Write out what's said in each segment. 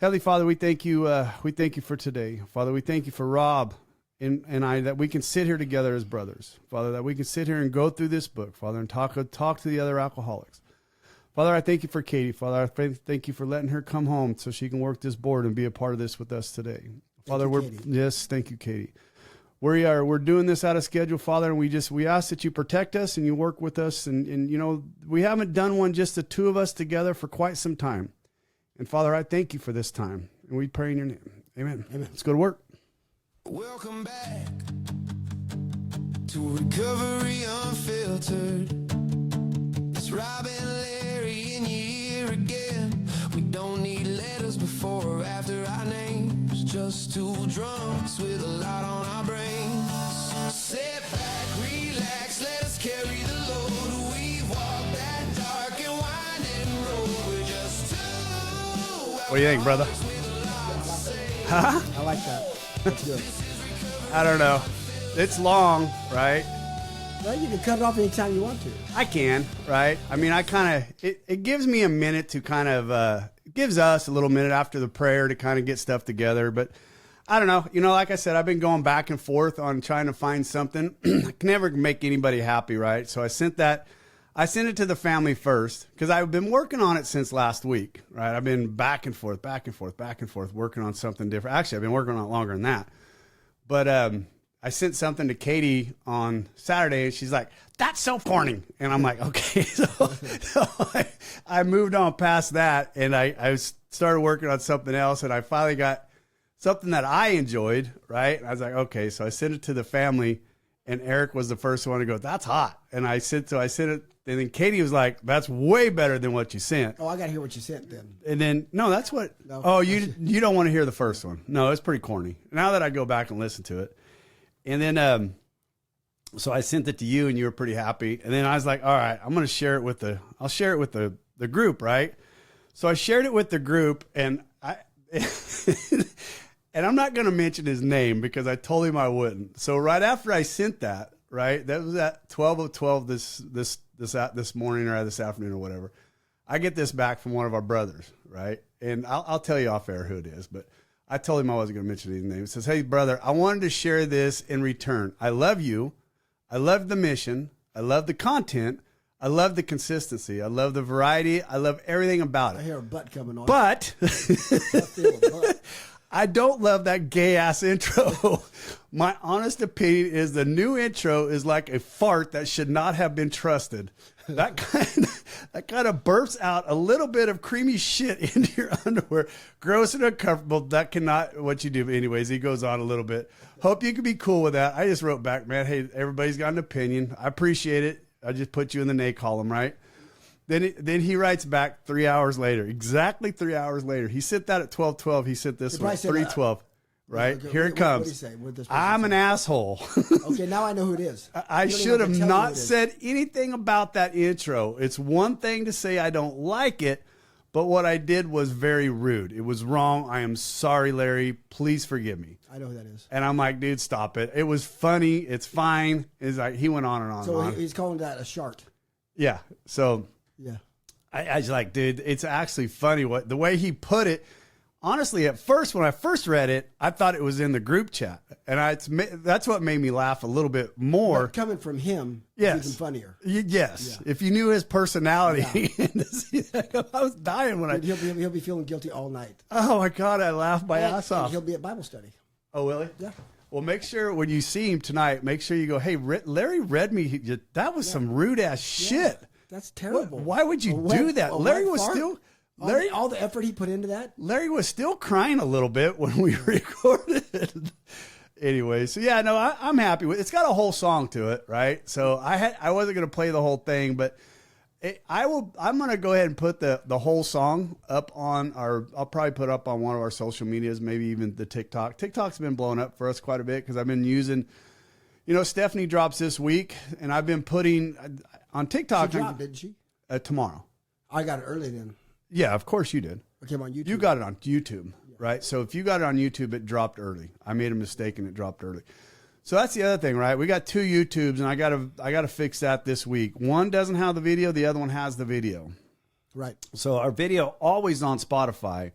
Heavenly Father, we thank you. We thank you for today, Father. We thank you for Rob and I, that we can sit here together as brothers, Father. That we can sit here and go through this book, Father, and talk to the other alcoholics. Father, I thank you for Katie. Father, I thank you for letting her come home so she can work this board and be a part of this with us today. Father, thank you, Katie. We're doing this out of schedule, Father, and we ask that you protect us and you work with us. And you know, we haven't done one just the two of us together for quite some time. And Father, I thank you for this time. And we pray in your name. Amen. Amen. Let's go to work. Welcome back to Recovery Unfiltered. It's Rob and Larry in your ear again. We don't need letters before or after our names. Just two drunks with a lot on our brains. Sit back, relax, let us carry the load. We walk that dark and winding road. We're just two. What do you think, brother? Huh? I like that. That's good. I don't know. It's long, right? Well, you can cut it off anytime you want to. I can, right? I mean, it gives me a minute to kind of, gives us a little minute after the prayer to kind of get stuff together. But I don't know. You know, like I said, I've been going back and forth on trying to find something. I can never make anybody happy, right? So I sent it to the family first because I've been working on it since last week, right? I've been back and forth, working on something different. Actually, I've been working on it longer than that. But I sent something to Katie on Saturday, and she's like, "That's so corny." And I'm like, okay. So I moved on past that, and I started working on something else, and I finally got something that I enjoyed, right? And I was like, okay. So I sent it to the family, and Eric was the first one to go, "That's hot." And I sent it, and then Katie was like, "That's way better than what you sent." Oh, I got to hear what you sent then. And then, no, that's what, No. oh, you don't want to hear the first one. No, it's pretty corny. Now that I go back and listen to it. And then, so I sent it to you and you were pretty happy. And then I was like, all right, I'll share it with the group, right? So I shared it with the group, and and I'm not going to mention his name because I told him I wouldn't. So right after I sent that, right, that was at 12:12 this morning or this afternoon or whatever. I get this back from one of our brothers, right? And I'll tell you off air who it is, but I told him I wasn't going to mention his name. He says, "Hey, brother, I wanted to share this in return. I love you. I love the mission. I love the content. I love the consistency. I love the variety. I love everything about it. I hear a butt coming on. But I feel a butt. I don't love that gay-ass intro. My honest opinion is the new intro is like a fart that should not have been trusted. That kind of burps out a little bit of creamy shit into your underwear. Gross and uncomfortable. That cannot what you do. But anyways, he goes on a little bit. Hope you can be cool with that." I just wrote back, "Man, hey, everybody's got an opinion. I appreciate it. I just put you in the nay column, right?" Then he writes back 3 hours later, exactly 3 hours later. He sent that at 12:12. He sent this one at 3:12. Right? Okay, Here it comes. What did he say? What did this person "I'm say? an asshole." Okay, now I know who it is. I You don't even should have to tell me who not it is. said anything about that intro. It's one thing to say I don't like it, but what I did was very rude. It was wrong. I am sorry, Larry. Please forgive me. I know who that is. And I'm like, dude, stop it. It was funny. It's fine. It's like he went on and on So and on. he's calling that a shart. Yeah. So Yeah. I was like, dude, it's actually funny the way he put it. Honestly, at first, when I first read it, I thought it was in the group chat, and that's what made me laugh a little bit more. But coming from him, Yes. it's even funnier. Yes, Yeah. if you knew his personality, I was dying when He'll be feeling guilty all night. Oh my God, I laughed my ass And off. he'll be at Bible study. Oh, will he? Yeah. Well, make sure when you see him tonight, make sure you go, "Hey, Larry read me. That was some rude ass shit. That's terrible. Why would you do that?" Larry was fart? still. All the effort he put into that. Larry was still crying a little bit when we recorded. Anyway, so yeah, no, I'm happy with it. It's got a whole song to it, right? So I wasn't going to play the whole thing, but I'm going to go ahead and put the whole song up on I'll probably put up on one of our social medias, maybe even the TikTok. TikTok's been blowing up for us quite a bit because I've been using, Stephanie drops this week, and I've been putting on TikTok. She dropped, didn't she? Tomorrow. I got it early then. Yeah, of course you did. I came on YouTube. You got it on YouTube, right? So if you got it on YouTube, it dropped early. I made a mistake and it dropped early. So that's the other thing, right? We got two YouTubes, and I gotta fix that this week. One doesn't have the video, the other one has the video. Right. So our video always on Spotify,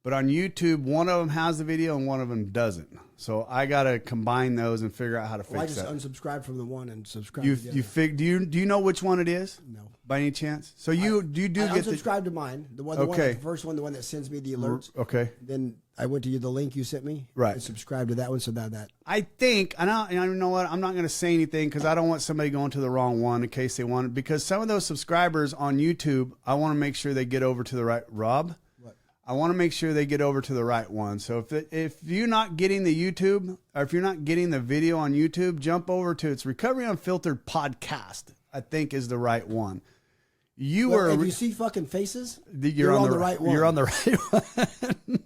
But on YouTube, one of them has the video and one of them doesn't. So I got to combine those and figure out how to fix I just that. unsubscribed from the one and subscribed You to the other. you fig do you know which one it is? No. By any chance? So you I get the unsubscribed to mine. The one, Okay. the first one, the one that sends me the alerts. okay. Then I went to you, the link you sent me. Right. And subscribed to that one. So now that. I think, and I you know what, I'm not going to say anything because I don't want somebody going to the wrong one in case they want it. Because some of those subscribers on YouTube, I want to make sure they get over to the right. Rob, What? I want to make sure they get over to the right one. So if you're not getting the YouTube, or if you're not getting the video on YouTube, jump over to it's Recovery Unfiltered Podcast. I think is the right one. You Well, are. if you see fucking faces, You're on the right one. You're on the right one.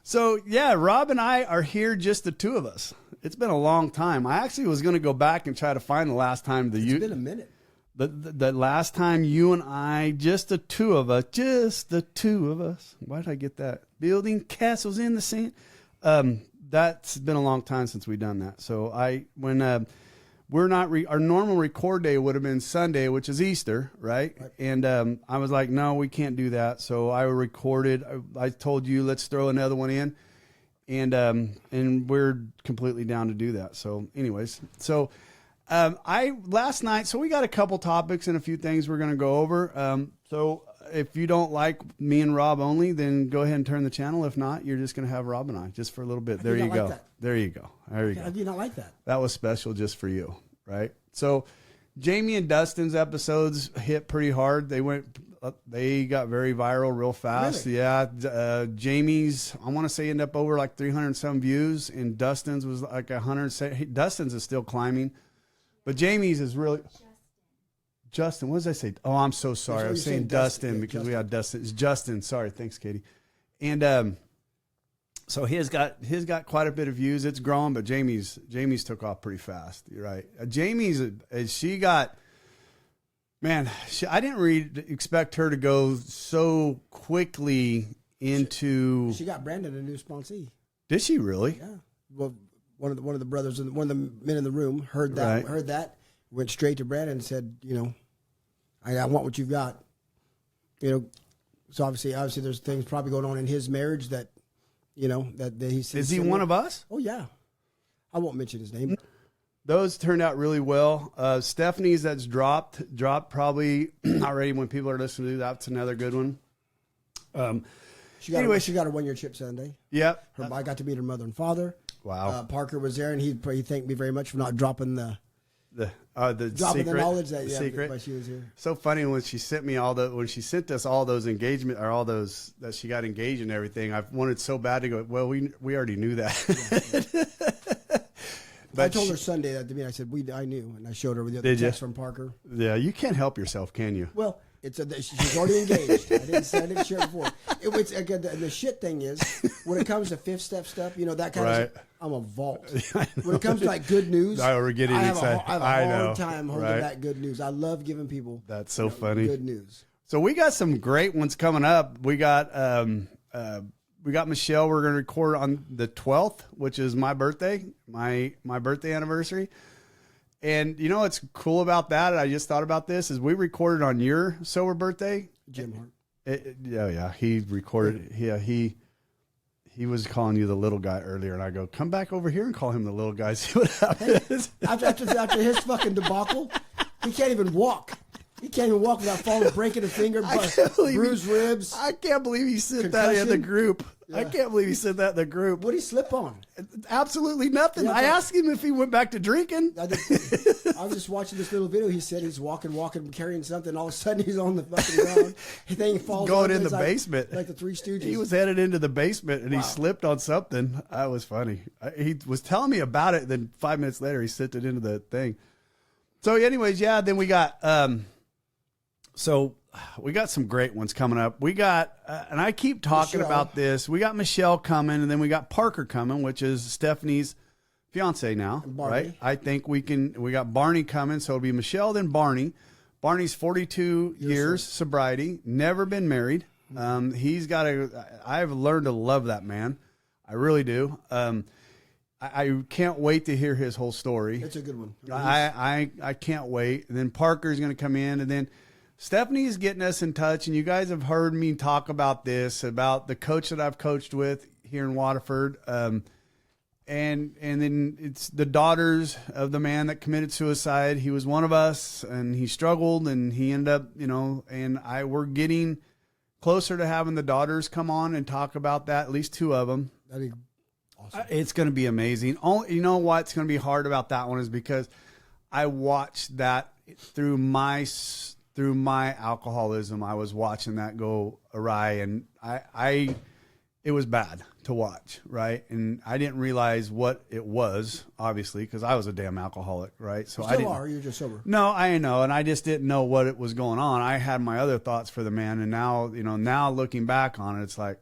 So, yeah, Rob and I are here, just the two of us. It's been a long time. I actually was going to go back and try to find the last time It's been a minute. the last time you and I, just the two of us. Why did I get that? Building castles in the sand. That's been a long time since we've done that. So we're not our normal record day would have been Sunday, which is Easter, right? And I was like, no, we can't do that. So I recorded. I told you, let's throw another one in, and we're completely down to do that. So, anyways, last night. So we got a couple topics and a few things we're going to go over. So if you don't like me and Rob only, then go ahead and turn the channel. If not, you're just going to have Rob and I just for a little bit. There you go. There you go. There you go. How do you not like that? That was special just for you, right? So Jamie and Dustin's episodes hit pretty hard. They got very viral real fast. Really? Yeah. Jamie's, I want to say, ended up over like 300 and some views, and Dustin's was like 100. Dustin's is still climbing, but Jamie's is really. Justin, what did I say? Oh, I'm so sorry. I was saying Dustin because we had Dustin. It's Justin. Sorry. Thanks, Katie. And so his got quite a bit of views. It's growing, but Jamie's took off pretty fast. You're right. Jamie's she got, man. I didn't expect her to go so quickly into. She got Brandon a new sponsee. Did she really? Yeah. Well, one of the brothers and one of the men in the room heard that. Right. Heard that. Went straight to Brandon and said, I want what you've got. So obviously there's things probably going on in his marriage that, that he sees. Is he one of us? Oh, yeah. I won't mention his name. Those turned out really well. Stephanie's that's dropped probably already when people are listening to that's another good one. She got a 1-year chip Sunday. Yep. I got to meet her mother and father. Wow. Parker was there, and he thanked me very much for not dropping the secret, knowledge the secret. But she was here. So funny when she sent me when she sent us all those engagement or all those that she got engaged and everything. I wanted so bad to go. Well, we already knew that. Yeah. But I told her Sunday that to me. I said I knew, and I showed her with the text from Parker. Yeah, you can't help yourself, can you? Well, she's already engaged. I didn't share it before. Again, the shit thing is when it comes to fifth step stuff, that kind of stuff, I'm a vault. When it comes to like good news, we're getting excited. I have a hard time holding that good news. I love giving people that's so funny good news. So we got some great ones coming up. We got Michelle. We're going to record on the 12th, which is my birthday, my birthday anniversary. And what's cool about that? I just thought about this is we recorded on your sober birthday. Jim Hart. Yeah. He recorded. Yeah, he was calling you the little guy earlier, and I go, come back over here and call him the little guy. See what happens. After his fucking debacle, he can't even walk. He can't even walk without falling, breaking a finger, bruised ribs. I can't believe he sent that in the group. Yeah. I can't believe he sent that in the group. What did he slip on? Absolutely nothing. Yeah, I asked him if he went back to drinking. I was just watching this little video. He said he's walking, carrying something. All of a sudden, he's on the fucking ground. He falls going in the basement. Like the Three Stooges. He was headed into the basement, and he slipped on something. That was funny. He was telling me about it. Then 5 minutes later, he slipped it into the thing. So anyways, yeah, then we got... So we got some great ones coming up. We got, and I keep talking about this. We got Michelle coming, and then we got Parker coming, which is Stephanie's fiance now, right? I think we got Barney coming, so it'll be Michelle, then Barney. Barney's 42 years sobriety, never been married. I've learned to love that man. I really do. I can't wait to hear his whole story. It's a good one. I can't wait. And then Parker's going to come in, and then Stephanie's getting us in touch, and you guys have heard me talk about this, about the coach that I've coached with here in Waterford. And then it's the daughters of the man that committed suicide. He was one of us, and he struggled, and he ended up, and we're getting closer to having the daughters come on and talk about that, at least 2 of them. That'd be awesome. It's going to be amazing. You know what's going to be hard about that one is because I watched that through my alcoholism. I was watching that go awry, and it was bad to watch, right? And I didn't realize what it was, obviously, because I was a damn alcoholic, right? So You're just sober. No, I know, and I just didn't know what it was going on. I had my other thoughts for the man, and now looking back on it, it's like,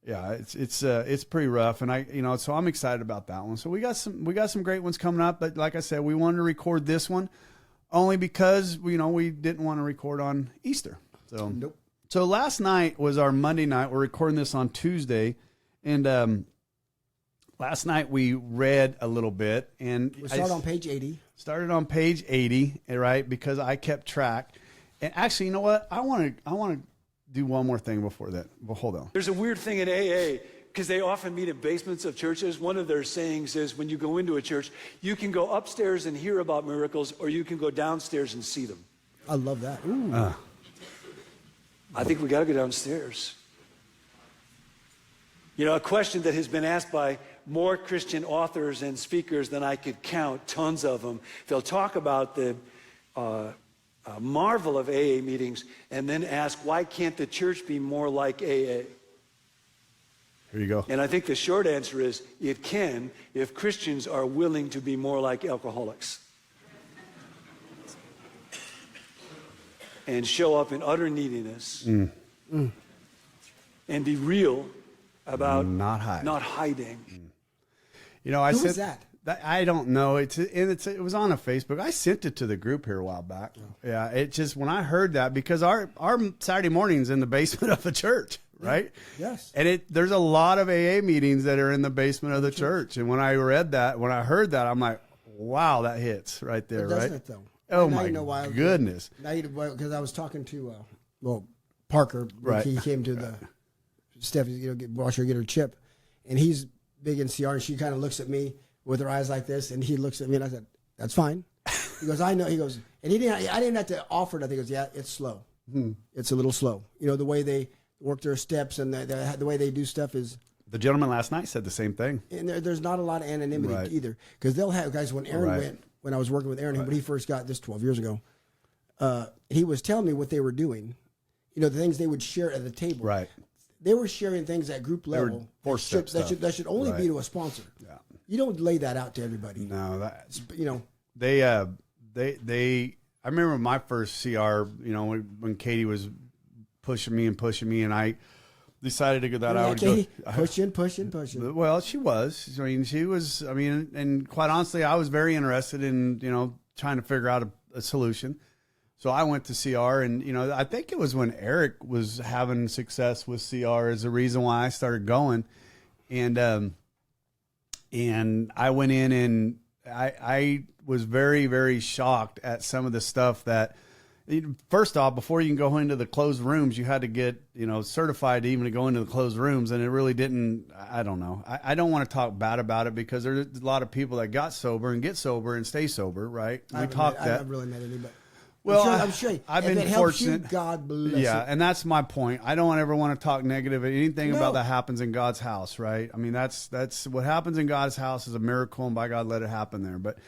yeah, it's pretty rough, and so I'm excited about that one. So we got some great ones coming up, but like I said, we wanted to record this one only because we didn't want to record on Easter. So Nope. So last night was our Monday night. We're recording this on Tuesday, and last night we read a little bit, and We started on page 80. Started on page 80, right? Because I kept track. And actually, you know what? I want to do one more thing before that. Well, hold on. There's a weird thing in AA because they often meet in basements of churches. One of their sayings is when you go into a church, you can go upstairs and hear about miracles, or you can go downstairs and see them. I love that. Ooh. I think we got to go downstairs. A question that has been asked by more Christian authors and speakers than I could count, tons of them. They'll talk about the marvel of AA meetings and then ask, why can't the church be more like AA? Here you go. And I think the short answer is it can if Christians are willing to be more like alcoholics and show up in utter neediness and be real about not hiding. I Who said was that? I don't know. It was on a Facebook. I sent it to the group here a while back. Yeah, it just when I heard that, because our Saturday morning's in the basement of the church, right? Yes. And there's a lot of AA meetings that are in the basement of the church. And when I heard that, I'm like, wow, that hits right there, Doesn't right? it though? Oh Now my you know why goodness! Because I was talking to Parker. Right. He came to the Stephanie, watch her get her chip, and he's big in CR, and she kind of looks at me with her eyes like this, and he looks at me, and I said, "That's fine." He goes, "I know." He goes, and I didn't have to offer it. I think he goes, "Yeah, it's slow. It's a little slow. The way they work their steps and the way they do stuff is." The gentleman last night said the same thing. And there's not a lot of anonymity Right. either, because they'll have guys. When Aaron Right. went, when I was working with Aaron, when he first got this 12 years ago, he was telling me what they were doing. The things they would share at the table. Right. They were sharing things at group level forced that stuff. should only Right. be to a sponsor. Yeah. You don't lay that out to everybody. No, that They they I remember my first CR, when Katie was pushing me, and I decided to go that I would Katie, go pushing. Well, she was. She was. And quite honestly, I was very interested in trying to figure out a solution. So I went to CR, and I think it was when Eric was having success with CR as the reason why I started going, and I went in, and I was very, very shocked at some of the stuff that. First off, before you can go into the closed rooms, you had to get certified even to go into the closed rooms, and it really didn't. I don't know. I don't want to talk bad about it because there's a lot of people that got sober and get sober and stay sober, right? I haven't really met anybody. Well, I'm sure. I've if been it helps fortunate. You, God bless Yeah, it. and that's my point. I don't ever want to talk negative at anything No. about that happens in God's house, right? That's what happens in God's house is a miracle, and by God, let it happen there. But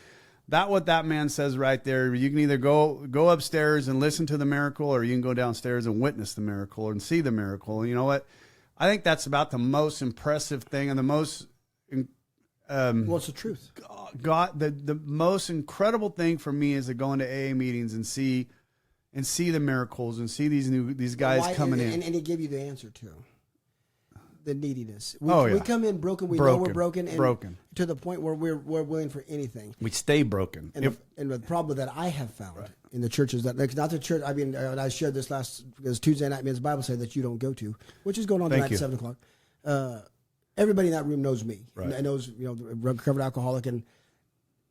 what that man says right there, you can either go upstairs and listen to the miracle, or you can go downstairs and witness the miracle and see the miracle. And you know what? I think that's about the most impressive thing and the most What's the truth? God, the most incredible thing for me is to go into AA meetings and see the miracles and see these guys coming in. And he gave you the answer too. The neediness. Yeah. We come in broken. We know we're broken. And to the point where we're willing for anything. We stay broken. And, the problem that I have found in the churches not the church. I mean, I shared this because Tuesday night men's Bible study that you don't go to, which is going on tonight at 7:00. Everybody in that room knows me. Right. And knows the recovered alcoholic, and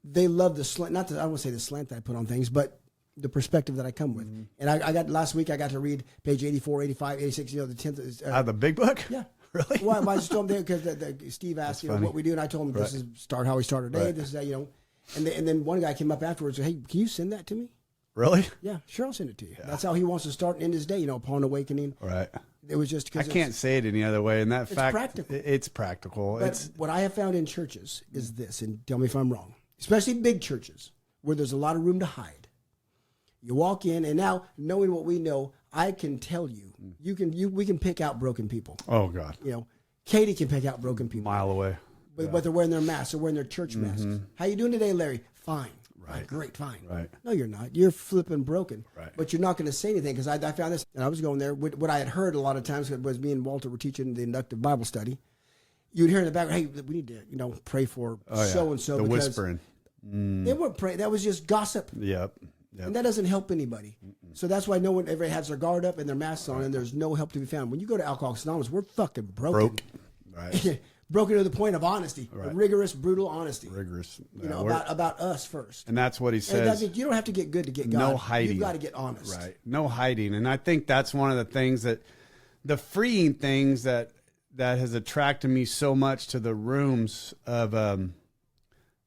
they love the slant. I don't want to say the slant that I put on things, but the perspective that I come with. And I got last week I got to read page 84, 85, 86. The 10th. Out of the big book. Yeah. Really? Well, I just told him because Steve asked what we do, and I told him this is how we started today. Right. This is that and then one guy came up afterwards and said, "Hey, can you send that to me?" Really? Yeah, sure, I'll send it to you. Yeah. That's how he wants to start and end his day. Upon awakening. Right. It was just I can't say it any other way. And that fact, practical. It's practical. But what I have found in churches is this, and tell me if I'm wrong, especially big churches where there's a lot of room to hide. You walk in, and now knowing what we know, I can tell you, we can pick out broken people. Oh God. Katie can pick out broken people. Mile away. But they're wearing their masks. They're wearing their church masks. How you doing today, Larry? Fine. Right. Great. Fine. Right. No, you're not. You're flipping broken. Right. But you're not going to say anything because I found this, and I was going there. What I had heard a lot of times was me and Walter were teaching the inductive Bible study. You'd hear in the background, "Hey, we need to pray for so and so." The whispering. They weren't praying. That was just gossip. Yep. And that doesn't help anybody. So that's why no one ever has their guard up and their masks on, and there's no help to be found. When you go to Alcoholics Anonymous, we're fucking broken. Right. Broken to the point of honesty, rigorous, brutal honesty. Rigorous. About us first. And that's what he says. And that means you don't have to get good to get God. No hiding. You've got to get honest. Right. No hiding. And I think that's one of the things the freeing things that has attracted me so much to the rooms of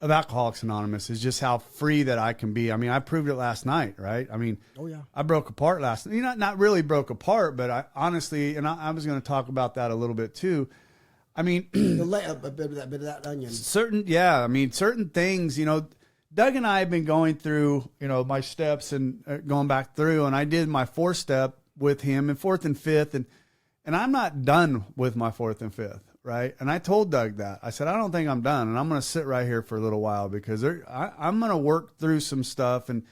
Alcoholics Anonymous is just how free that I can be. I mean, I proved it last night, right? I mean, I broke apart last night. Not really broke apart, but I honestly, and I was going to talk about that a little bit too. I mean, a bit of that onion. Certain things, Doug and I have been going through, my steps and going back through, and I did my 4th step with him and 4th and 5th, and I'm not done with my 4th and 5th, right? And I told Doug that. I said, I don't think I'm done, and I'm going to sit right here for a little while because I'm going to work through some stuff, and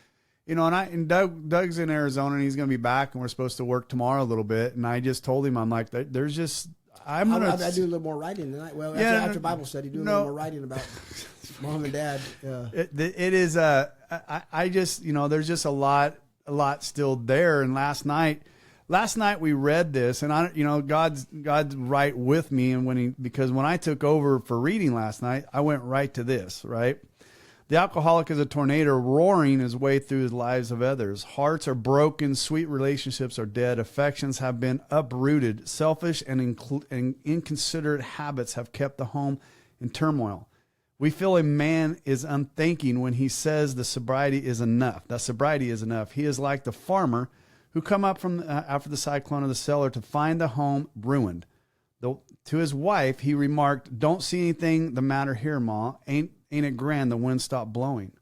Doug's in Arizona, and he's going to be back, and we're supposed to work tomorrow a little bit, and I just told him, I'm like, there's just. I do a little more writing tonight. Well, after Bible study, do a little more writing about mom and dad. It is. I just there's just a lot still there. And last night we read this, and God's right with me. And because when I took over for reading last night, I went right to this. Right, the alcoholic is a tornado roaring his way through the lives of others. Hearts are broken, sweet relationships are dead, affections have been uprooted, selfish and inconsiderate habits have kept the home in turmoil. We feel a man is unthinking when he says the sobriety is enough. That sobriety is enough. He is like the farmer who come up from after the cyclone of the cellar to find the home ruined. To his wife, he remarked, "Don't see anything the matter here, Ma. Ain't it grand the wind stopped blowing?"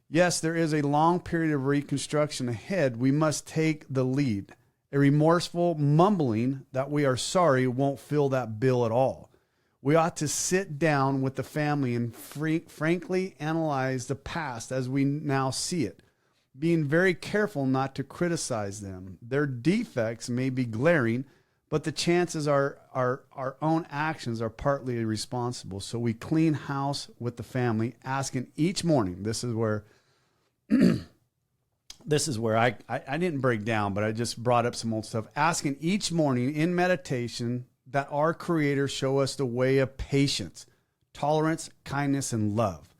Yes, there is a long period of reconstruction ahead. We must take the lead. A remorseful mumbling that we are sorry won't fill that bill at all. We ought to sit down with the family and frankly analyze the past as we now see it, being very careful not to criticize them. Their defects may be glaring, but the chances are our own actions are partly responsible. So we clean house with the family, asking each morning. This is where I didn't break down, but I just brought up some old stuff. Asking each morning in meditation that our Creator show us the way of patience, tolerance, kindness, and love.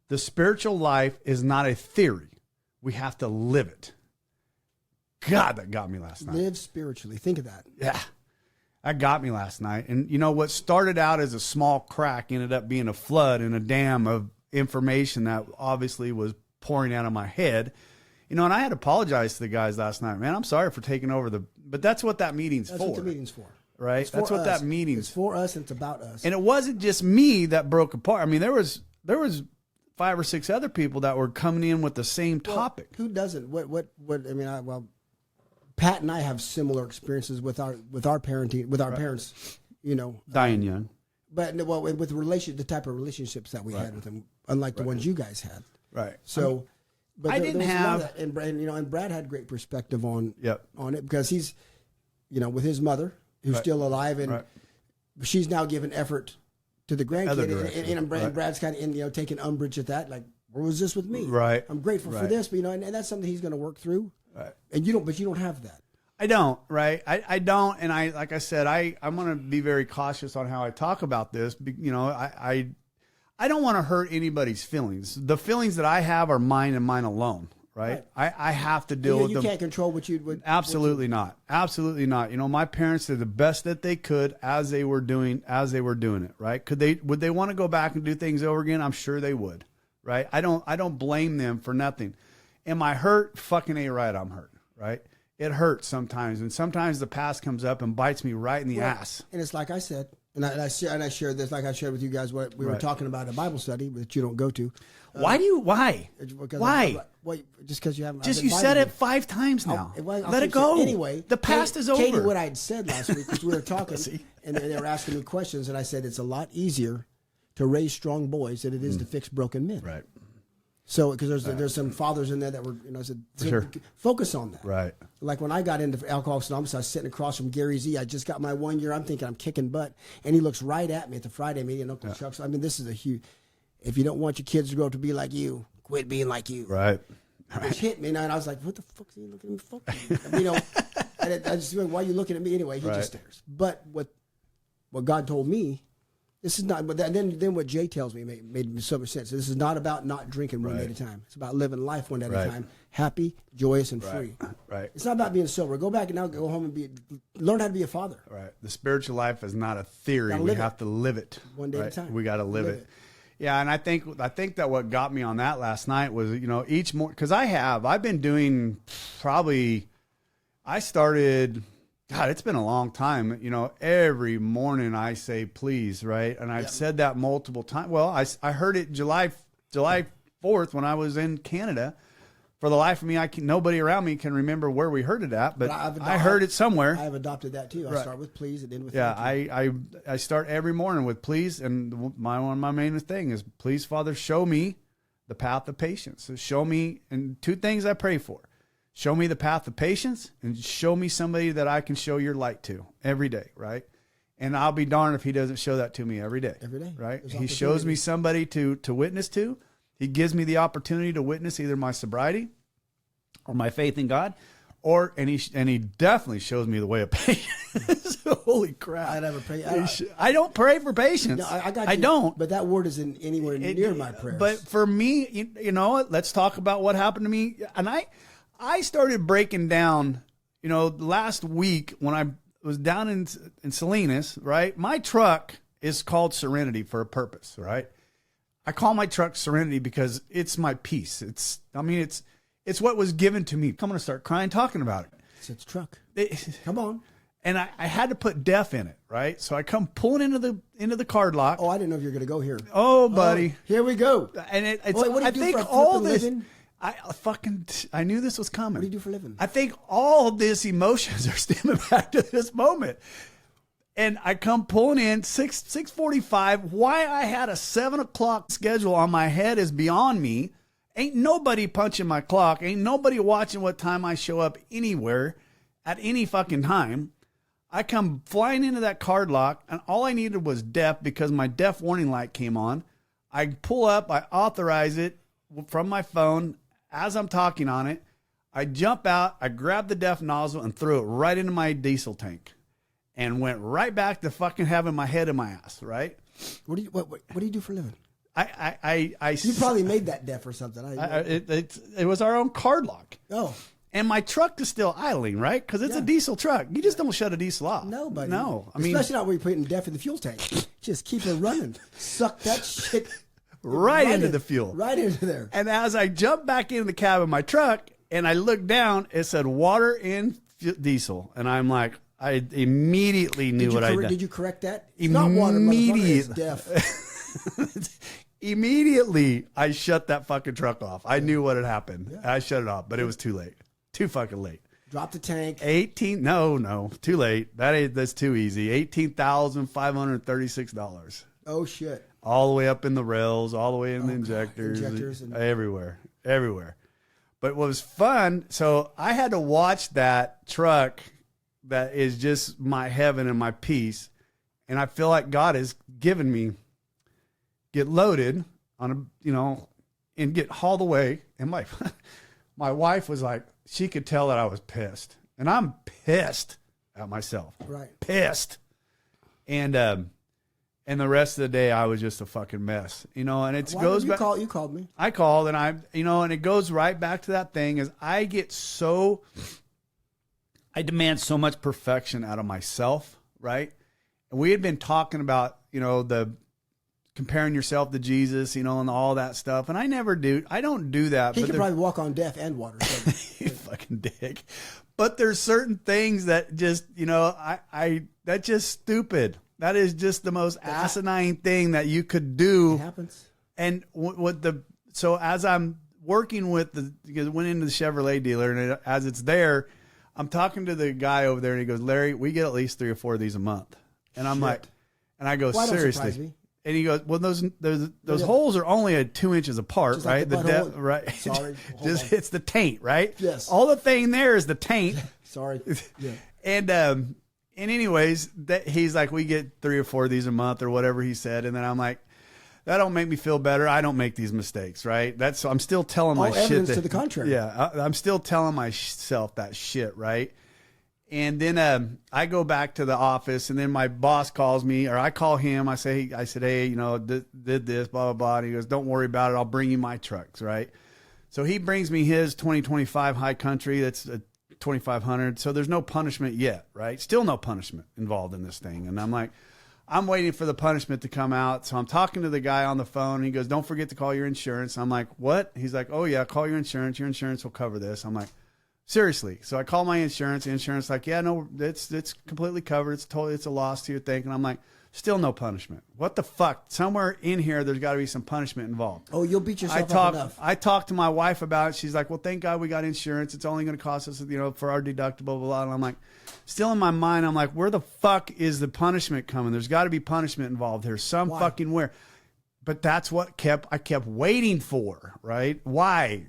The spiritual life is not a theory. We have to live it. God, that got me last night. Live spiritually. Think of that. Yeah. That got me last night. And what started out as a small crack ended up being a flood and a dam of information that obviously was pouring out of my head. And I had to apologize to the guys last night. Man, I'm sorry for taking over but that's what that meeting's for. That's what the meeting's for. Right? That's what that meeting's It's for us and it's about us. And it wasn't just me that broke apart. I mean, there was 5 or 6 other people that were coming in with the same topic. Who doesn't? Pat and I have similar experiences with our parenting, with our parents, Dying young. But with the type of relationships that we had with them, unlike the ones you guys had. Right. So, I didn't have, and Brad had great perspective on Yep. on it because he's, with his mother who's still alive, and she's now giving effort to the grandkid, and Brad's kind of taking umbrage at that, like, where was this with me? Right. I'm grateful for this, but and that's something he's going to work through. Right. And you don't have that. I don't, right? I don't, and like I said, I'm going to be very cautious on how I talk about this. I don't want to hurt anybody's feelings. The feelings that I have are mine and mine alone, right? I have to deal with You them. can't control what you would. Absolutely not. Absolutely not. You know, my parents did the best that they could as they were doing it, right? Would they want to go back and do things over again? I'm sure they would, right? I don't blame them for nothing. Am I hurt? Fucking A right, I'm hurt, right? It hurts sometimes, and sometimes the past comes up and bites me right in the ass. And it's like I said, and I shared this, like I shared with you guys what we were talking about a Bible study that you don't go to. Why? Why? Just because you haven't. You said it 5 times now. Let it go. Anyway, the past is over. Katie, what I had said last week, because we were talking, and they were asking me questions, and I said it's a lot easier to raise strong boys than it is to fix broken men. Right. So, because there's some fathers in there that were, said, sure. Focus on that. Right. Like when I got into Alcoholics Anonymous, I was sitting across from Gary Z. I just got my 1 year. I'm thinking I'm kicking butt, and he looks right at me at the Friday meeting. Uncle Chuck's. I mean, this is a huge. If you don't want your kids to grow up to be like you, quit being like you. Right. Which hit me, and I was like, "What the fuck are you looking at me for?" And I just went, "Why are you looking at me anyway?" He just stares. But what God told me. This is not, but then what Jay tells me made so much sense. This is not about not drinking one day at a time. It's about living life one day at a time, happy, joyous, and free. Right. It's not about being sober. Go back and now go home and learn how to be a father. Right. The spiritual life is not a theory. We have to live it. One day at a time. We got to live it. Yeah, and I think that what got me on that last night was, each morning, because I've been doing I started. God, it's been a long time. Every morning I say please, right? And I've said that multiple times. Well, I heard it July 4th when I was in Canada. For the life of me, nobody around me can remember where we heard it at, but I heard it somewhere. I have adopted that too. I start with please and end with thank you. I start every morning with please, and one of my main thing is please, Father, show me the path of patience. So show me, and 2 things I pray for. Show me the path of patience, and show me somebody that I can show your light to every day, right? And I'll be darned if he doesn't show that to me every day. Every day. Right? He shows me somebody to witness to. He gives me the opportunity to witness either my sobriety or my faith in God, and he definitely shows me the way of patience. Holy crap. I never pray. I don't pray for patience. No, I got you. I don't. But that word isn't anywhere near my prayers. But for me, you know what? Let's talk about what happened to me. And I started breaking down, last week when I was down in Salinas, right? My truck is called Serenity for a purpose, right? I call my truck Serenity because it's my peace. It's what was given to me. I'm going to start crying talking about it. It's a truck. Come on. And I had to put deaf in it, right? So I come pulling into the card lock. Oh, I didn't know if you were going to go here. Oh, buddy. Here we go. And it's. Wait, what do you I do think for a all flippin' this. living? I knew this was coming. What do you do for a living? I think all of this emotions are stemming back to this moment. And I come pulling in 6:45. Why I had a 7 o'clock schedule on my head is beyond me. Ain't nobody punching my clock. Ain't nobody watching what time I show up anywhere at any fucking time. I come flying into that card lock, and all I needed was deaf because my deaf warning light came on. I pull up, I authorize it from my phone as I'm talking on it. I jump out, I grab the deaf nozzle and threw it right into my diesel tank and went right back to fucking having my head in my ass, right? What do you do for a living? You probably made that deaf or something. It was our own card lock. Oh. And my truck is still idling, right? Because it's a diesel truck. You just don't shut a diesel off. No, buddy. No. Especially not when you're putting deaf in the fuel tank. Just keep it running. Suck that shit right into the fuel. Right into there. And as I jumped back into the cab of my truck and I looked down, it said water in diesel. And I'm like, I immediately knew what I did. Did you correct that? It's not water, motherfucker. It's deaf. Immediately, I shut that fucking truck off. I knew what had happened. Yeah. I shut it off, but it was too late. Too fucking late. Drop the tank. No, too late. That's too easy. $18,536. Oh shit! All the way up in the rails, all the way in the injectors and everywhere. But what was fun? So I had to watch that truck. That is just my heaven and my peace, and I feel like God has given me. Get loaded on and get hauled away. And my wife was like, she could tell that I was pissed, and I'm pissed at myself. Right. Pissed. And And the rest of the day, I was just a fucking mess, you know. And it Why goes did back. You called me. I called, and and it goes right back to that thing. Is I demand so much perfection out of myself, right? And we had been talking about, the comparing yourself to Jesus, and all that stuff. And I never do. I don't do that. He could probably walk on death and water. You fucking dick. But there's certain things that just, that's just stupid. That is just the most asinine thing that you could do. It happens. And so as I'm working with because I went into the Chevrolet dealer, and as it's there, I'm talking to the guy over there, and he goes, Larry, we get at least 3 or 4 of these a month. And I'm like, and I go, seriously. And he goes, well, those holes are only 2 inches apart, just right? Like the depth, right? Sorry, it's the taint, right? Yes. All the thing there is the taint. Sorry. Yeah. And anyways, he's like, we get 3 or 4 of these a month or whatever he said. And then I'm like, that don't make me feel better. I don't make these mistakes, right? I'm still telling my shit. Evidence to the contrary. Yeah, I'm still telling myself that shit, right? And then I go back to the office, and then my boss calls me, or I call him. I said, hey, did this, blah, blah, blah. And he goes, don't worry about it. I'll bring you my trucks, right? So he brings me his 2025 High Country. That's a 2,500. So there's no punishment yet, right? Still no punishment involved in this thing. And I'm like, I'm waiting for the punishment to come out. So I'm talking to the guy on the phone, and he goes, don't forget to call your insurance. I'm like, what? He's like, oh yeah, call your insurance. Your insurance will cover this. I'm like, seriously. So I call my insurance. The insurance like, yeah, no, it's completely covered. It's a loss to your thing. And I'm like, still no punishment. What the fuck? Somewhere in here, there's got to be some punishment involved. Oh, you'll beat yourself up enough. I talked to my wife about it. She's like, well, thank God we got insurance. It's only going to cost us, for our deductible, blah, blah. And I'm like, still in my mind, I'm like, where the fuck is the punishment coming? There's got to be punishment involved here. Fucking where. But that's what I kept waiting for, right? Why?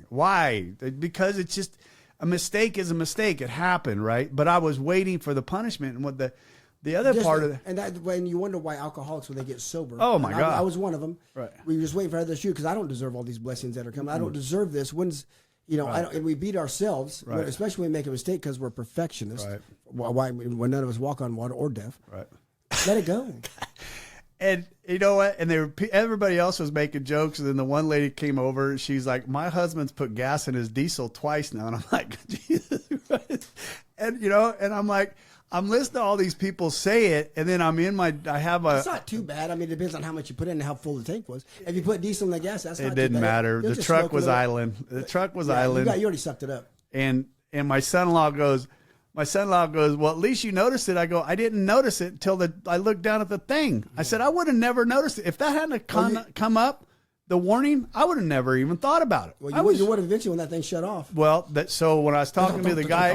Because it's just a mistake is a mistake. It happened, right? But I was waiting for the punishment. And what the other part of it. And that, when you wonder why alcoholics, when they get sober. Oh, my God. I was one of them. Right. We were just waiting for others to shoot because I don't deserve all these blessings that are coming. I don't deserve this. And we beat ourselves, Right. especially when we make a mistake because we're perfectionists. Right. Why, when none of us walk on water or death. Right. Let it go. And you know what? And everybody else was making jokes. And then the one lady came over, and she's like, my husband's put gas in his diesel twice now. And I'm like, Jesus Christ. And, and I'm like, I'm listening to all these people say it. And then It's not too bad. I mean, it depends on how much you put in and how full the tank was. If you put diesel in the gas, that's not too bad. It didn't matter. You'll The just truck smoke was a little. idling. The truck was idling. You already sucked it up. And my son-in-law goes, well, at least you noticed it. I go, I didn't notice it until I looked down at the thing. I said, I would have never noticed it. If that hadn't come up, the warning, I would have never even thought about it. Well, you would have eventually when that thing shut off. Well, so when I was talking to the guy,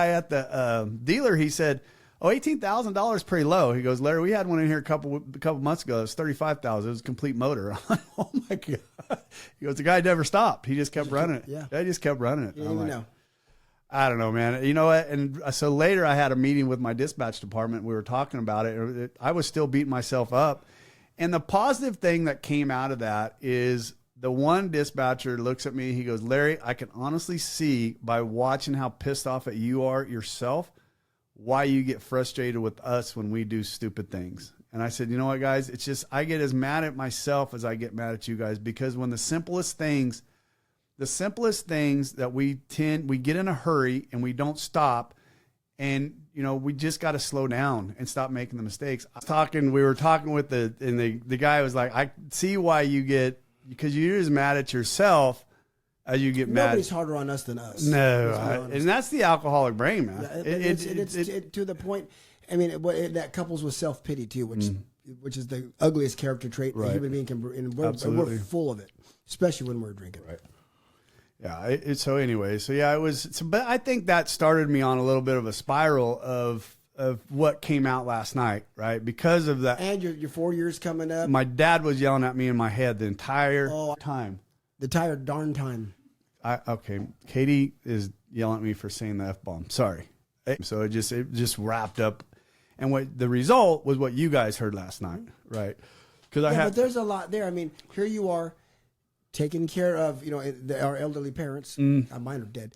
at the dealer, he said, oh, $18,000 is pretty low. He goes, Larry, we had one in here a couple months ago. It was $35,000. It was a complete motor. I'm like, oh my God. He goes, the guy never stopped. He just kept running it. Yeah. He just kept running it. You didn't even know. I don't know, man. You know what? And so later I had a meeting with my dispatch department. We were talking about it. I was still beating myself up. And the positive thing that came out of that is the one dispatcher looks at me. He goes, Larry, I can honestly see by watching how pissed off at you are yourself, why you get frustrated with us when we do stupid things. And I said, you know what, guys? It's just I get as mad at myself as I get mad at you guys, because when the simplest things that we get in a hurry and we don't stop, and we just got to slow down and stop making the mistakes. We were talking with the guy was like, I see why you get, because you're as mad at yourself as you get mad. Nobody's harder on us than us. No, and that's the alcoholic brain, man. Yeah, it's to the point. I mean, that couples with self-pity too, which is the ugliest character trait a human being can bring. And we're full of it, especially when we're drinking. Right. Yeah. So anyway, it was. But I think that started me on a little bit of a spiral of what came out last night, right? Because of that. And your 4 years coming up. My dad was yelling at me in my head the entire time. The entire darn time. Okay. Katie is yelling at me for saying the F-bomb. Sorry. So it just wrapped up. And what the result was what you guys heard last night, right? But there's a lot there. I mean, here you are taking care of, our elderly parents. Mine are dead.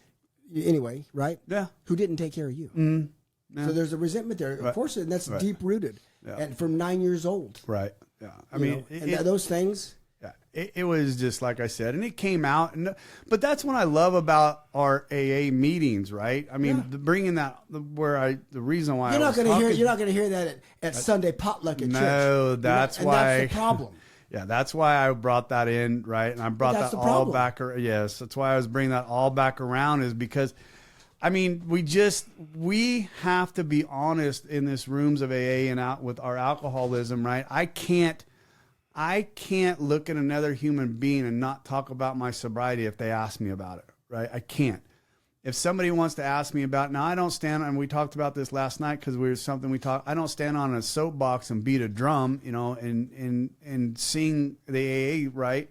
Anyway, right? Yeah. Who didn't take care of you. Yeah. So there's a resentment there. Of course, and that's deep rooted. and from 9 years old. Right. Yeah. I You mean, know, and those things. yeah, it was just like I said, and it came out. But that's what I love about our AA meetings, right? I mean, bringing that the reason why You're not going to hear that at Sunday potluck at church. No, that's why. And that's the problem. Yeah, that's why I brought that in, right? And I brought that all back. Yes, that's why I was bringing that all back around, is because, I mean, we have to be honest in this rooms of AA and out with our alcoholism, right? I can't look at another human being and not talk about my sobriety if they ask me about it, right? I can't. If somebody wants to ask me about, now I don't stand, and we talked about this last night because I don't stand on a soapbox and beat a drum, you know, and sing the AA, right?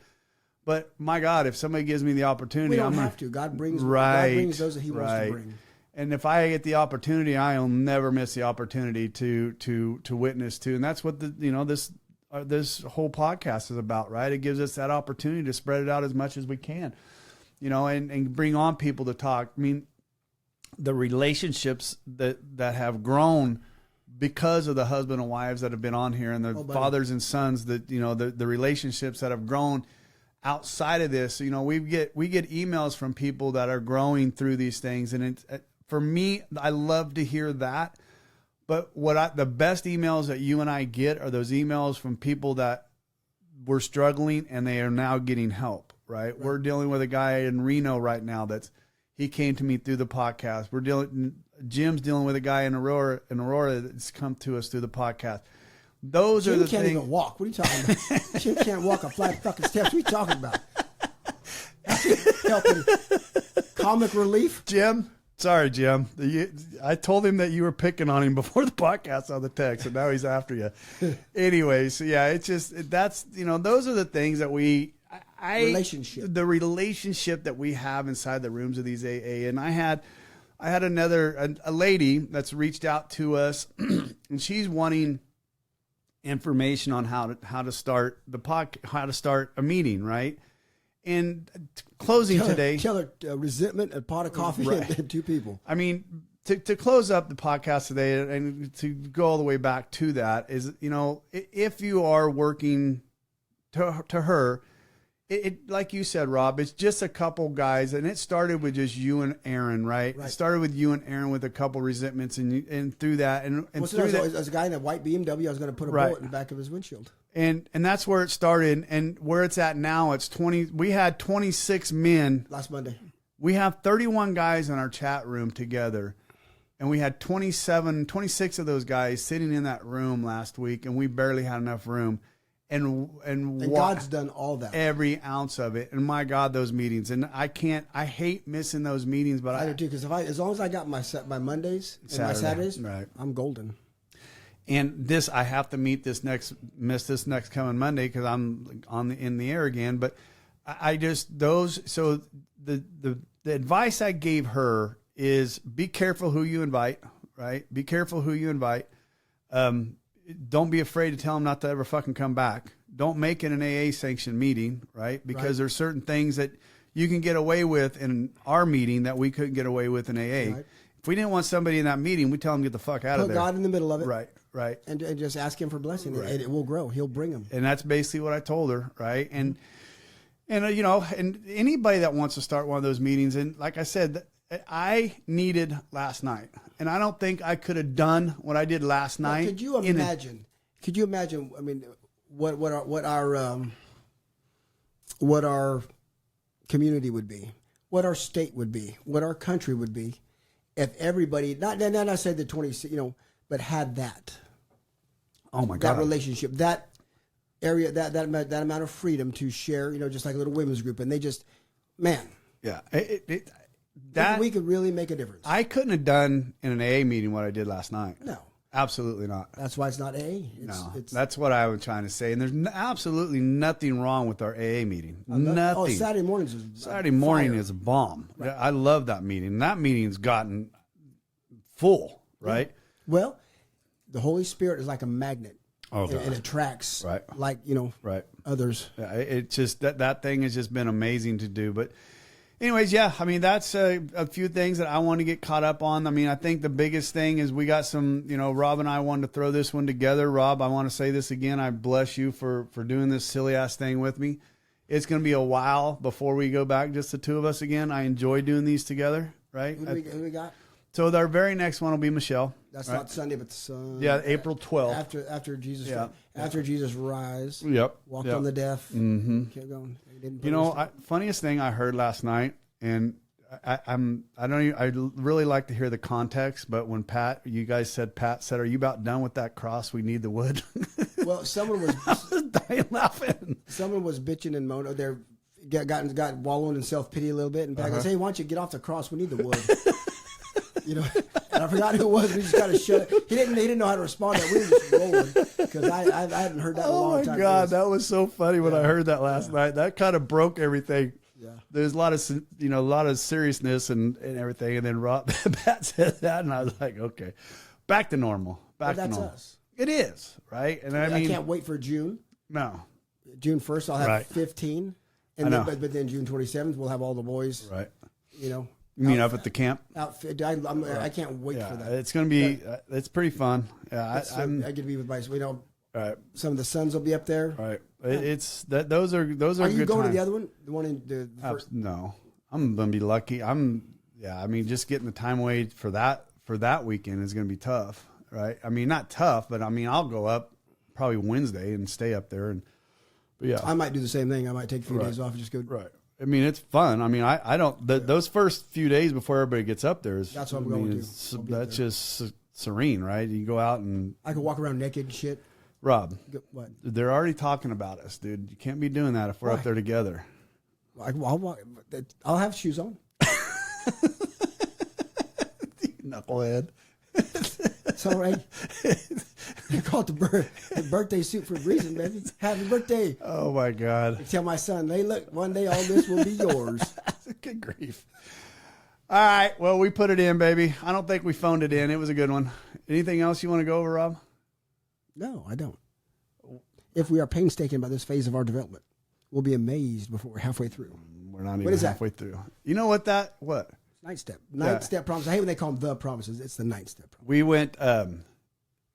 But my God, if somebody gives me the opportunity, we don't have to. God brings those that He wants to bring. And if I get the opportunity, I'll never miss the opportunity to witness to, and that's what this whole podcast is about, right? It gives us that opportunity to spread it out as much as we can, you know, and bring on people to talk. I mean, the relationships that have grown because of the husband and wives that have been on here, and the fathers and sons, that, you know, the relationships that have grown outside of this. You know, we get emails from people that are growing through these things, and for me, I love to hear that. But the best emails that you and I get are those emails from people that were struggling and they are now getting help, right? We're dealing with a guy in Reno right now he came to me through the podcast. Jim's dealing with a guy in Aurora that's come to us through the podcast. Those Jim are the can't things. even walk. What are you talking about? Jim can't walk a flat fucking steps. What are you talking about? Helping comic relief. Jim. Sorry, Jim. I told him that you were picking on him before the podcast on the text, and now he's after you. Anyways, so yeah, it's just, that's, you know, those are the things that the relationship that we have inside the rooms of these AA. And I had a lady that's reached out to us, and she's wanting information on how to start how to start a meeting, right? And closing today. Tell her resentment, a pot of coffee, and two people. I mean, to close up the podcast today and to go all the way back to that is, you know, if you are working to her, it like you said, Rob, it's just a couple guys, and it started with just you and Aaron, right? It started with you and Aaron with a couple resentments, and through that, there's a guy in that white BMW. I was going to put a bullet in the back of his windshield. And that's where it started, and where it's at now, it's 20. We had 26 men last Monday. We have 31 guys in our chat room together, and we had 26 of those guys sitting in that room last week, and we barely had enough room. And God's done all that, every ounce of it. And my God, those meetings, and I hate missing those meetings, but I do too, because as long as I got my Mondays and my Saturdays, right, I'm golden. And I have to miss this next coming Monday because I'm in the air again. But so the advice I gave her is be careful who you invite, right? Be careful who you invite. Don't be afraid to tell them not to ever fucking come back. Don't make it an AA sanctioned meeting, right? Because there's certain things that you can get away with in our meeting that we couldn't get away with in AA. Right. If we didn't want somebody in that meeting, we tell them to get the fuck out of there. Put God in the middle of it. Right. And just ask Him for blessing, and it will grow. He'll bring them. And that's basically what I told her, right? And you know, and anybody that wants to start one of those meetings, and like I said, I needed last night, and I don't think I could have done what I did last night. Could you imagine? I mean, what our community would be, what our state would be, what our country would be, if everybody not say the 20, you know, but had that. Oh my God! That relationship, that area, that amount of freedom to share, you know, just like a little women's group, and they just, man, yeah, we could really make a difference. I couldn't have done in an AA meeting what I did last night. No, absolutely not. That's why it's not AA. That's what I was trying to say. And there's absolutely nothing wrong with our AA meeting. Nothing. Oh, Saturday morning is a bomb. Right. I love that meeting. That meeting's gotten full, right? Yeah. Well, the Holy Spirit is like a magnet. Oh, and it attracts, like, you know, others. Yeah, it's just that thing has just been amazing to do. But anyways, yeah, I mean, that's a few things that I want to get caught up on. I mean, I think the biggest thing is we got some, Rob and I wanted to throw this one together. Rob, I want to say this again. I bless you for doing this silly ass thing with me. It's going to be a while before we go back, just the two of us again. I enjoy doing these together, right? Who we got? So our very next one will be Michelle. That's right? not Sunday, but April 12th. After Jesus, Yeah. after Jesus rise. Yep. Walked on the deaf. Mm-hmm. Kept going. Funniest thing I heard last night, and I really like to hear the context, but when Pat said, "Are you about done with that cross? We need the wood." Well, someone was I was dying laughing. Someone was bitching and moaning. They got wallowing in self pity a little bit, and Pat goes, "Hey, why don't you get off the cross? We need the wood." And I forgot who it was. We just kind of shut it. He didn't know how to respond to that. We were just rolling because I hadn't heard that in a long time. Oh my God, that was so funny when I heard that last night. That kind of broke everything. Yeah. There's a lot of seriousness and everything, and then Pat said that, and I was like, okay, back to normal. That's to normal. us. It is, right? And I mean, can't wait for June. No. June 1st, I'll have 15, and then, but then June 27th, we'll have all the boys. Right. You mean up at the camp? Outfit. I can't wait for that. It's going to be. It's pretty fun. Yeah, I get to be with my. Right. Some of the sons will be up there. Right. It's that. Those are. Are you good going times. to the other one? The one in the first? No, I'm going to be lucky. I mean, just getting the time away for that weekend is going to be tough. Right. I mean, not tough, but I mean, I'll go up probably Wednesday and stay up there. But yeah, I might do the same thing. I might take a few days off and just go. Right. I mean, it's fun. I mean, I don't. Those first few days before everybody gets up there is. That's what I'm going to do. That's just serene, right? You go out and I can walk around naked and shit. Rob, what? They're already talking about us, dude. You can't be doing that if we're up there together. I'll have shoes on. Knucklehead. It's all right. I call it the birthday suit for a reason, baby. Happy birthday. Oh, my God. I tell my son, hey, look, one day all this will be yours. Good grief. All right. Well, we put it in, baby. I don't think we phoned it in. It was a good one. Anything else you want to go over, Rob? No, I don't. If we are painstaking about this phase of our development, we'll be amazed before we're halfway through. We're not even halfway through. You know what? Ninth step. Ninth step promise. I hate when they call them the promises. It's the ninth step promise. We went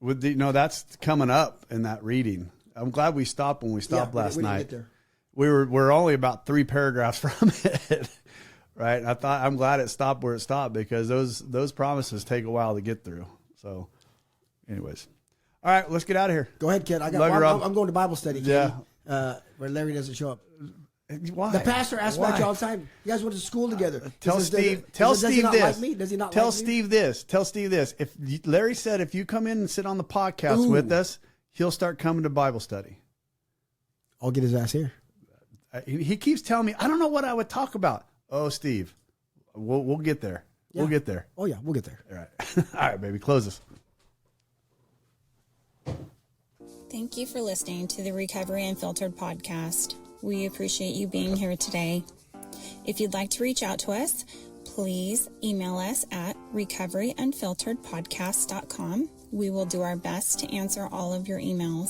that's coming up in that reading. I'm glad we stopped when we stopped last night. Didn't get there. We're only about 3 paragraphs from it. Right? And I'm glad it stopped where it stopped because those promises take a while to get through. So anyways. All right, let's get out of here. Go ahead, kid. I'm going to Bible study, kid. Yeah. Where Larry doesn't show up. Why? The pastor asks about you all the time. You guys went to school together. Tell Steve this. Does he not like me? Does he not Tell like Steve this. Tell Steve this. Larry said if you come in and sit on the podcast with us, he'll start coming to Bible study. I'll get his ass here. He keeps telling me, I don't know what I would talk about. Oh, Steve, we'll get there. Yeah. We'll get there. Oh, yeah, we'll get there. All right. All right, baby, close us. Thank you for listening to the Recovery Unfiltered podcast. We appreciate you being here today. If you'd like to reach out to us, please email us at recoveryunfilteredpodcast.com. We will do our best to answer all of your emails.